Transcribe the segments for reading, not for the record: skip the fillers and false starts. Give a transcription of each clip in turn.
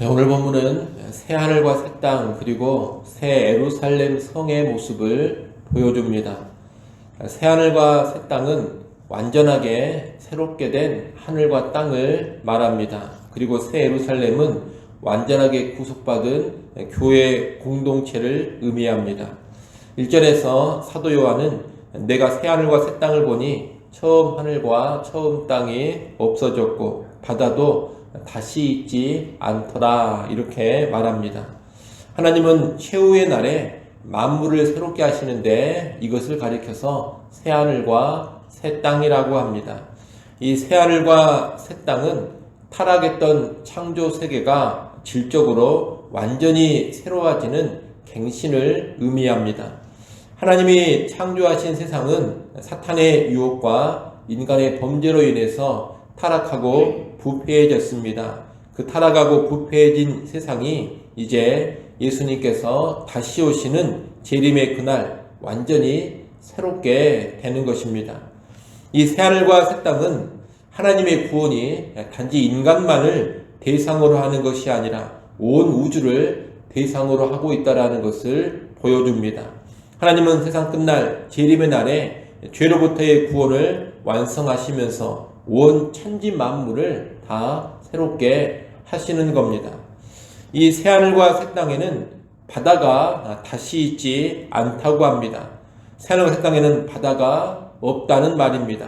오늘 본문은 새 하늘과 새 땅 그리고 새 예루살렘 성의 모습을 보여줍니다. 새 하늘과 새 땅은 완전하게 새롭게 된 하늘과 땅을 말합니다. 그리고 새 예루살렘은 완전하게 구속받은 교회 공동체를 의미합니다. 1절에서 사도 요한은 내가 새 하늘과 새 땅을 보니 처음 하늘과 처음 땅이 없어졌고 바다도 다시 있지 않더라 이렇게 말합니다. 하나님은 최후의 날에 만물을 새롭게 하시는데 이것을 가리켜서 새 하늘과 새 땅이라고 합니다. 이 새 하늘과 새 땅은 타락했던 창조 세계가 질적으로 완전히 새로워지는 갱신을 의미합니다. 하나님이 창조하신 세상은 사탄의 유혹과 인간의 범죄로 인해서 타락하고 부패해졌습니다. 그 타락하고 부패해진 세상이 이제 예수님께서 다시 오시는 재림의 그날 완전히 새롭게 되는 것입니다. 이 새하늘과 새 땅은 하나님의 구원이 단지 인간만을 대상으로 하는 것이 아니라 온 우주를 대상으로 하고 있다는 것을 보여줍니다. 하나님은 세상 끝날 재림의 날에 죄로부터의 구원을 완성하시면서 온 천지 만물을 다 새롭게 하시는 겁니다. 이 새하늘과 새 땅에는 바다가 다시 있지 않다고 합니다. 새하늘과 새 땅에는 바다가 없다는 말입니다.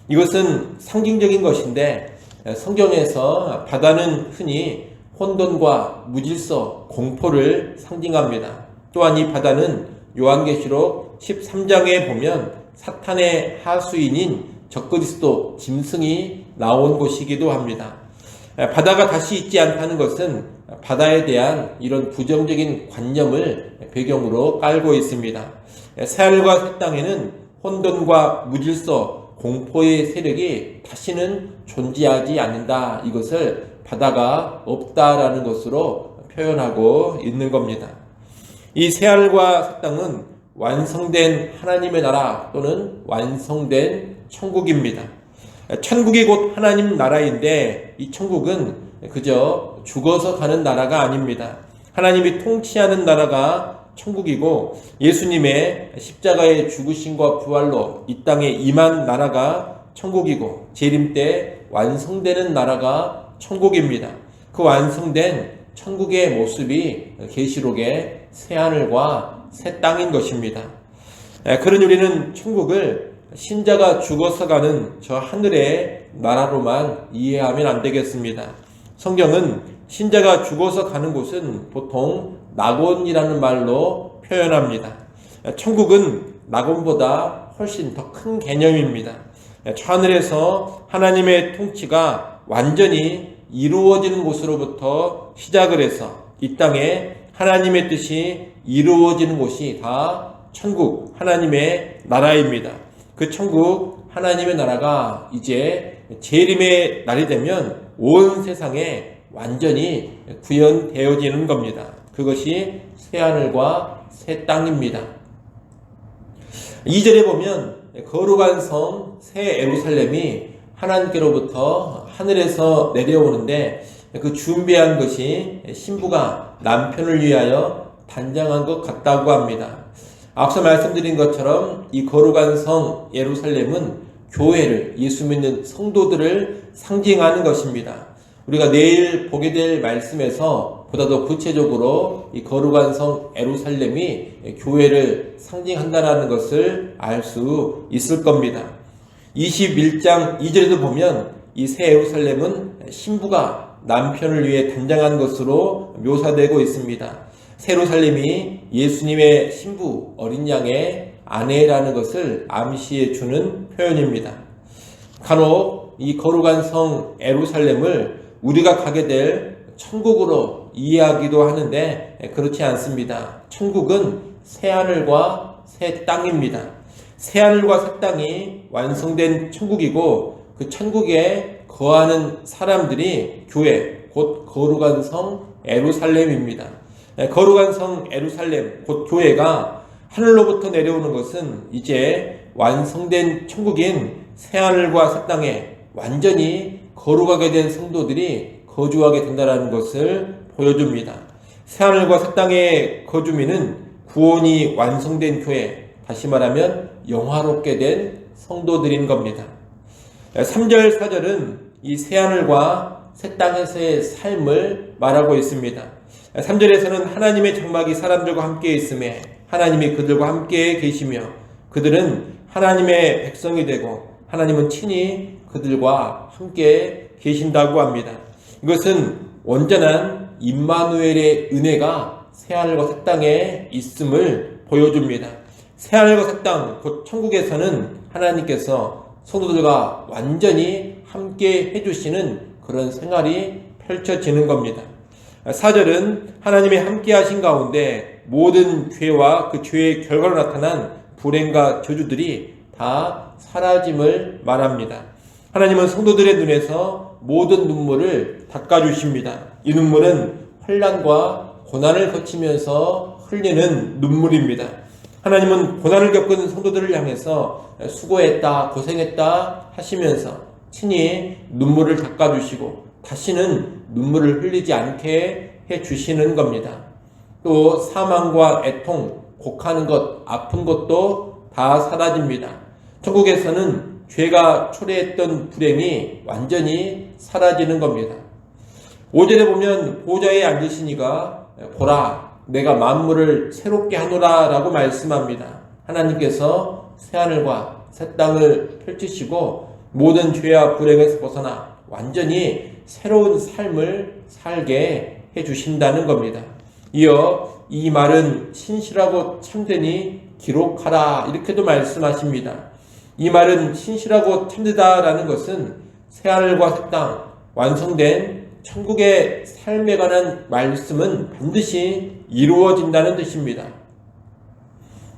이것은 상징적인 것인데 성경에서 바다는 흔히 혼돈과 무질서, 공포를 상징합니다. 또한 이 바다는 요한계시록 13장에 보면 사탄의 하수인인 적그리스도 짐승이 나온 곳이기도 합니다. 바다가 다시 있지 않다는 것은 바다에 대한 이런 부정적인 관념을 배경으로 깔고 있습니다. 새하늘과 새 땅에는 혼돈과 무질서, 공포의 세력이 다시는 존재하지 않는다. 이것을 바다가 없다라는 것으로 표현하고 있는 겁니다. 이 새하늘과 새 땅은 완성된 하나님의 나라 또는 완성된 천국입니다. 천국이 곧 하나님 나라인데 이 천국은 그저 죽어서 가는 나라가 아닙니다. 하나님이 통치하는 나라가 천국이고 예수님의 십자가의 죽으심과 부활로 이 땅에 임한 나라가 천국이고 재림 때 완성되는 나라가 천국입니다. 그 완성된 천국의 모습이 계시록의 새 하늘과 새 땅인 것입니다. 그러니 우리는 천국을 신자가 죽어서 가는 저 하늘의 나라로만 이해하면 안 되겠습니다. 성경은 신자가 죽어서 가는 곳은 보통 낙원이라는 말로 표현합니다. 천국은 낙원보다 훨씬 더 큰 개념입니다. 저 하늘에서 하나님의 통치가 완전히 이루어지는 곳으로부터 시작을 해서 이 땅에 하나님의 뜻이 이루어지는 곳이 다 천국 하나님의 나라입니다. 그 천국 하나님의 나라가 이제 재림의 날이 되면 온 세상에 완전히 구현되어지는 겁니다. 그것이 새하늘과 새 땅입니다. 2절에 보면 거룩한 성 새 예루살렘이 하나님께로부터 하늘에서 내려오는데 그 준비한 것이 신부가 남편을 위하여 단장한 것 같다고 합니다. 앞서 말씀드린 것처럼 이 거룩한 성 예루살렘은 교회를, 예수 믿는 성도들을 상징하는 것입니다. 우리가 내일 보게 될 말씀에서 보다 더 구체적으로 이 거룩한 성 예루살렘이 교회를 상징한다는 것을 알 수 있을 겁니다. 21장 2절에도 보면 이 새 예루살렘은 신부가 남편을 위해 단장한 것으로 묘사되고 있습니다. 새 예루살렘이 예수님의 신부 어린 양의 아내라는 것을 암시해 주는 표현입니다. 간혹 이 거룩한 성 예루살렘을 우리가 가게 될 천국으로 이해하기도 하는데 그렇지 않습니다. 천국은 새 하늘과 새 땅입니다. 새 하늘과 새 땅이 완성된 천국이고 그 천국에 거하는 사람들이 교회, 곧 거룩한 성 예루살렘입니다. 거룩한 성 예루살렘, 곧 교회가 하늘로부터 내려오는 것은 이제 완성된 천국인 새하늘과 새 땅에 완전히 거룩하게 된 성도들이 거주하게 된다는 것을 보여줍니다. 새하늘과 새 땅의 거주민은 구원이 완성된 교회, 다시 말하면 영화롭게 된 성도들인 겁니다. 3절, 4절은 이 새하늘과 새 땅에서의 삶을 말하고 있습니다. 3절에서는 하나님의 장막이 사람들과 함께 있음에 하나님이 그들과 함께 계시며 그들은 하나님의 백성이 되고 하나님은 친히 그들과 함께 계신다고 합니다. 이것은 온전한 임마누엘의 은혜가 새하늘과 새 땅에 있음을 보여줍니다. 새하늘과 새 땅, 곧 천국에서는 하나님께서 성도들과 완전히 함께 해주시는 그런 생활이 펼쳐지는 겁니다. 4절은 하나님의 함께 하신 가운데 모든 죄와 그 죄의 결과로 나타난 불행과 저주들이 다 사라짐을 말합니다. 하나님은 성도들의 눈에서 모든 눈물을 닦아주십니다. 이 눈물은 환난과 고난을 거치면서 흘리는 눈물입니다. 하나님은 고난을 겪은 성도들을 향해서 수고했다, 고생했다 하시면서 친히 눈물을 닦아주시고 다시는 눈물을 흘리지 않게 해주시는 겁니다. 또 사망과 애통, 곡하는 것, 아픈 것도 다 사라집니다. 천국에서는 죄가 초래했던 불행이 완전히 사라지는 겁니다. 5절에 보면 보좌에 앉으시니가 보라 내가 만물을 새롭게 하노라 라고 말씀합니다. 하나님께서 새하늘과 새 땅을 펼치시고 모든 죄와 불행에서 벗어나 완전히 새로운 삶을 살게 해주신다는 겁니다. 이어 이 말은 신실하고 참되니 기록하라 이렇게도 말씀하십니다. 이 말은 신실하고 참되다라는 것은 새하늘과 새 땅 완성된 천국의 삶에 관한 말씀은 반드시 이루어진다는 뜻입니다.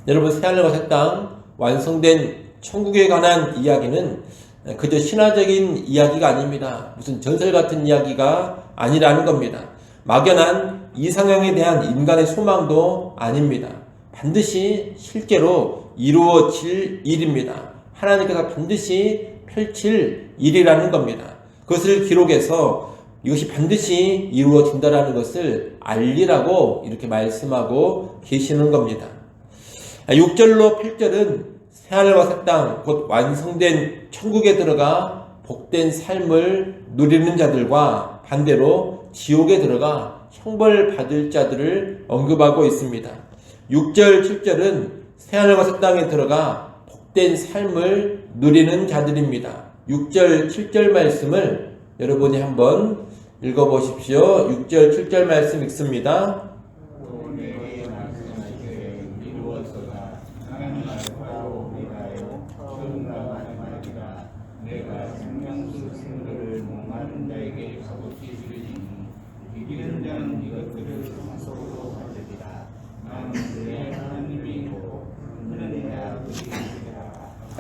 여러분, 새하늘과 새 땅 완성된 천국에 관한 이야기는 그저 신화적인 이야기가 아닙니다. 무슨 전설 같은 이야기가 아니라는 겁니다. 막연한 이상향에 대한 인간의 소망도 아닙니다. 반드시 실제로 이루어질 일입니다. 하나님께서 반드시 펼칠 일이라는 겁니다. 그것을 기록해서 이것이 반드시 이루어진다라는 것을 알리라고 이렇게 말씀하고 계시는 겁니다. 6절로 8절은 새하늘과 새 땅, 곧 완성된 천국에 들어가 복된 삶을 누리는 자들과 반대로 지옥에 들어가 형벌받을 자들을 언급하고 있습니다. 6절, 7절은 새하늘과 새 땅에 들어가 복된 삶을 누리는 자들입니다. 6절, 7절 말씀을 여러분이 한번 읽어보십시오. 6절, 7절 말씀 읽습니다.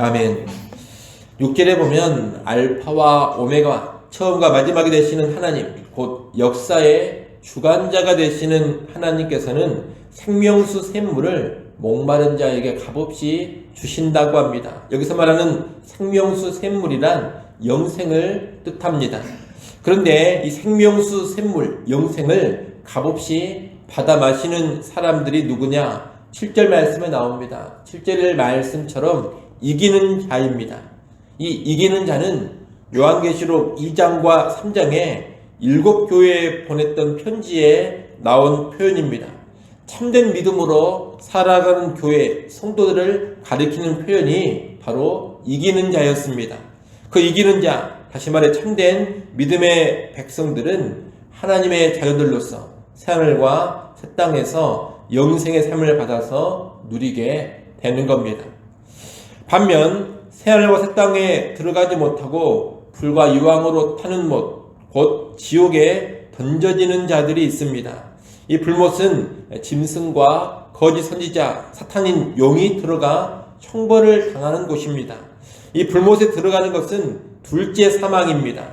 아멘. 6절에 보면 알파와 오메가, 처음과 마지막이 되시는 하나님, 곧 역사의 주관자가 되시는 하나님께서는 생명수 샘물을 목마른 자에게 값없이 주신다고 합니다. 여기서 말하는 생명수 샘물이란 영생을 뜻합니다. 그런데 이 생명수 샘물, 영생을 값없이 받아 마시는 사람들이 누구냐? 7절 말씀에 나옵니다. 7절 말씀처럼 이기는 자입니다. 이 이기는 자는 요한계시록 2장과 3장에 7교회에 보냈던 편지에 나온 표현입니다. 참된 믿음으로 살아가는 교회 성도들을 가리키는 표현이 바로 이기는 자였습니다. 그 이기는 자, 다시 말해 참된 믿음의 백성들은 하나님의 자녀들로서 새하늘과 새 땅에서 영생의 삶을 받아서 누리게 되는 겁니다. 반면 새하늘과 새 땅에 들어가지 못하고 불과 유황으로 타는 못, 곧 지옥에 던져지는 자들이 있습니다. 이 불못은 짐승과 거짓 선지자, 사탄인 용이 들어가 형벌을 당하는 곳입니다. 이 불못에 들어가는 것은 둘째 사망입니다.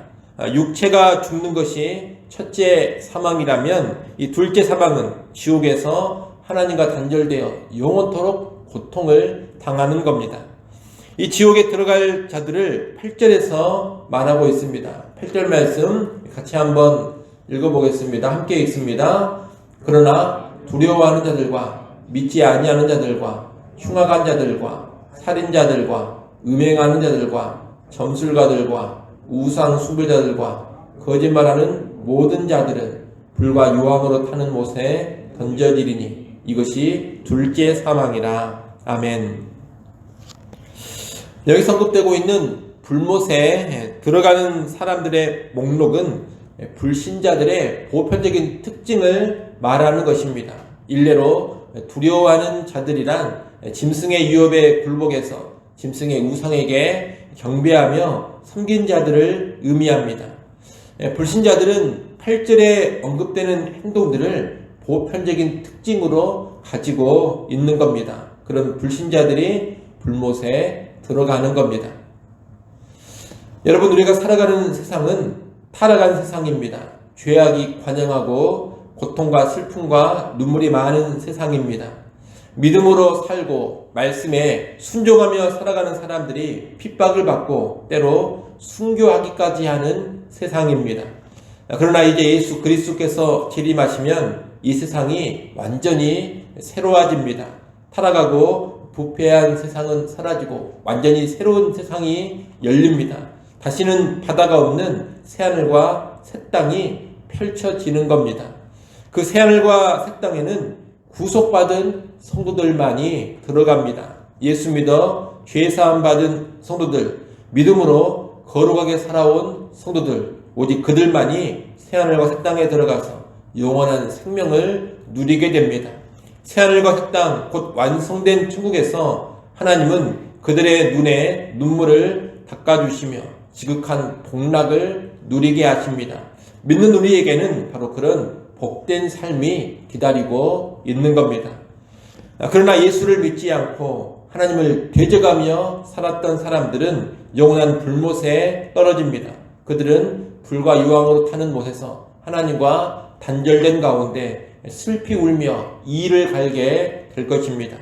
육체가 죽는 것이 첫째 사망이라면 이 둘째 사망은 지옥에서 하나님과 단절되어 영원토록 고통을 당하는 겁니다. 이 지옥에 들어갈 자들을 8절에서 말하고 있습니다. 8절 말씀 같이 한번 읽어보겠습니다. 함께 읽습니다. 그러나 두려워하는 자들과 믿지 아니하는 자들과 흉악한 자들과 살인자들과 음행하는 자들과 점술가들과 우상 숭배자들과 거짓말하는 모든 자들은 불과 유황으로 타는 못에 던져지리니 이것이 둘째 사망이라. 아멘. 여기 언급되고 있는 불못에 들어가는 사람들의 목록은 불신자들의 보편적인 특징을 말하는 것입니다. 일례로 두려워하는 자들이란 짐승의 유업에 굴복해서 짐승의 우상에게 경배하며 섬긴 자들을 의미합니다. 불신자들은 8절에 언급되는 행동들을 보편적인 특징으로 가지고 있는 겁니다. 그런 불신자들이 불못에 들어가는 겁니다. 여러분, 우리가 살아가는 세상은 타락한 세상입니다. 죄악이 관영하고 고통과 슬픔과 눈물이 많은 세상입니다. 믿음으로 살고 말씀에 순종하며 살아가는 사람들이 핍박을 받고 때로 순교하기까지 하는 세상입니다. 그러나 이제 예수 그리스도께서 재림하시면 이 세상이 완전히 새로워집니다. 타락하고 부패한 세상은 사라지고 완전히 새로운 세상이 열립니다. 다시는 바다가 없는 새하늘과 새 땅이 펼쳐지는 겁니다. 그 새하늘과 새 땅에는 구속받은 성도들만이 들어갑니다. 예수 믿어 죄사함 받은 성도들, 믿음으로 거룩하게 살아온 성도들, 오직 그들만이 새하늘과 새 땅에 들어가서 영원한 생명을 누리게 됩니다. 새하늘과 새 땅, 곧 완성된 천국에서 하나님은 그들의 눈에 눈물을 닦아주시며 지극한 복락을 누리게 하십니다. 믿는 우리에게는 바로 그런 복된 삶이 기다리고 있는 겁니다. 그러나 예수를 믿지 않고 하나님을 되져가며 살았던 사람들은 영원한 불못에 떨어집니다. 그들은 불과 유황으로 타는 못에서 하나님과 단절된 가운데 슬피 울며 이를 갈게 될 것입니다.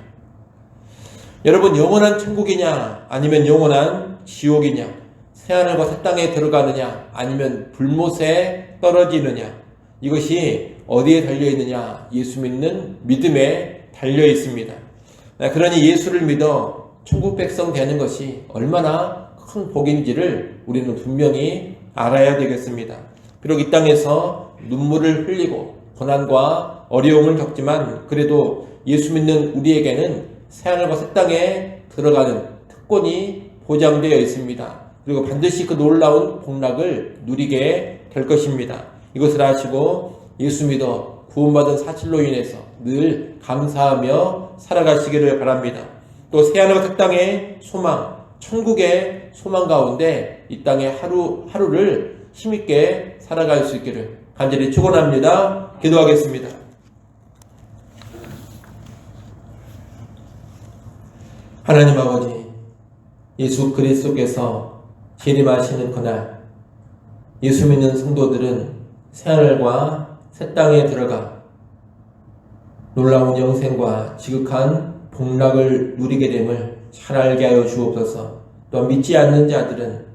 여러분, 영원한 천국이냐 아니면 영원한 지옥이냐, 새하늘과 새 땅에 들어가느냐 아니면 불못에 떨어지느냐, 이것이 어디에 달려있느냐? 예수 믿는 믿음에 달려 있습니다. 그러니 예수를 믿어 천국 백성 되는 것이 얼마나 큰 복인지를 우리는 분명히 알아야 되겠습니다. 비록 이 땅에서 눈물을 흘리고 고난과 어려움을 겪지만 그래도 예수 믿는 우리에게는 새하늘과 새 땅에 들어가는 특권이 보장되어 있습니다. 그리고 반드시 그 놀라운 복락을 누리게 될 것입니다. 이것을 아시고 예수 믿어 구원받은 사실로 인해서 늘 감사하며 살아가시기를 바랍니다. 또 새하늘과 새 땅의 소망, 천국의 소망 가운데 이 땅의 하루를 힘있게 살아갈 수 있기를 간절히 축원합니다. 기도하겠습니다. 하나님 아버지, 예수 그리스도께서 재림하시는 그날 예수 믿는 성도들은 새하늘과 새 땅에 들어가 놀라운 영생과 지극한 복락을 누리게 됨을 잘 알게 하여 주옵소서. 또 믿지 않는 자들은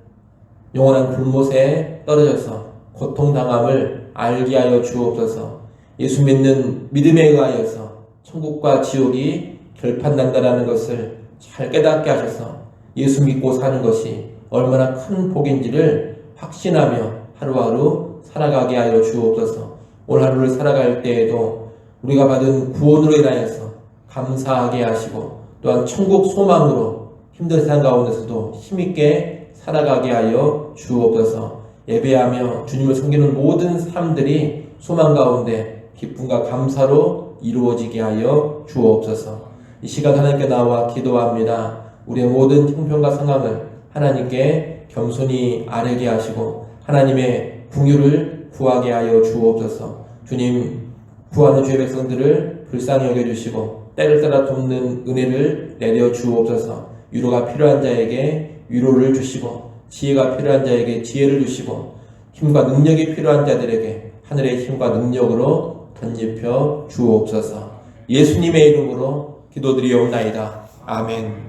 영원한 불못에 떨어져서 고통당함을 알게 하여 주옵소서. 예수 믿는 믿음에 의하여서 천국과 지옥이 결판난다라는 것을 잘 깨닫게 하셔서 예수 믿고 사는 것이 얼마나 큰 복인지를 확신하며 하루하루 살아가게 하여 주옵소서. 올 하루를 살아갈 때에도 우리가 받은 구원으로 인하여서 감사하게 하시고 또한 천국 소망으로 힘든 세상 가운데서도 힘있게 살아가게 하여 주옵소서. 예배하며 주님을 섬기는 모든 삶들이 소망 가운데 기쁨과 감사로 이루어지게 하여 주옵소서. 이 시간 하나님께 나와 기도합니다. 우리의 모든 형편과 상황을 하나님께 겸손히 아뢰게 하시고 하나님의 긍휼을 구하게 하여 주옵소서. 주님, 구하는 주의 백성들을 불쌍히 여겨주시고 때를 따라 돕는 은혜를 내려 주옵소서. 위로가 필요한 자에게 위로를 주시고 지혜가 필요한 자에게 지혜를 주시고 힘과 능력이 필요한 자들에게 하늘의 힘과 능력으로 덧입혀 주옵소서. 예수님의 이름으로 기도드리옵나이다. 아멘.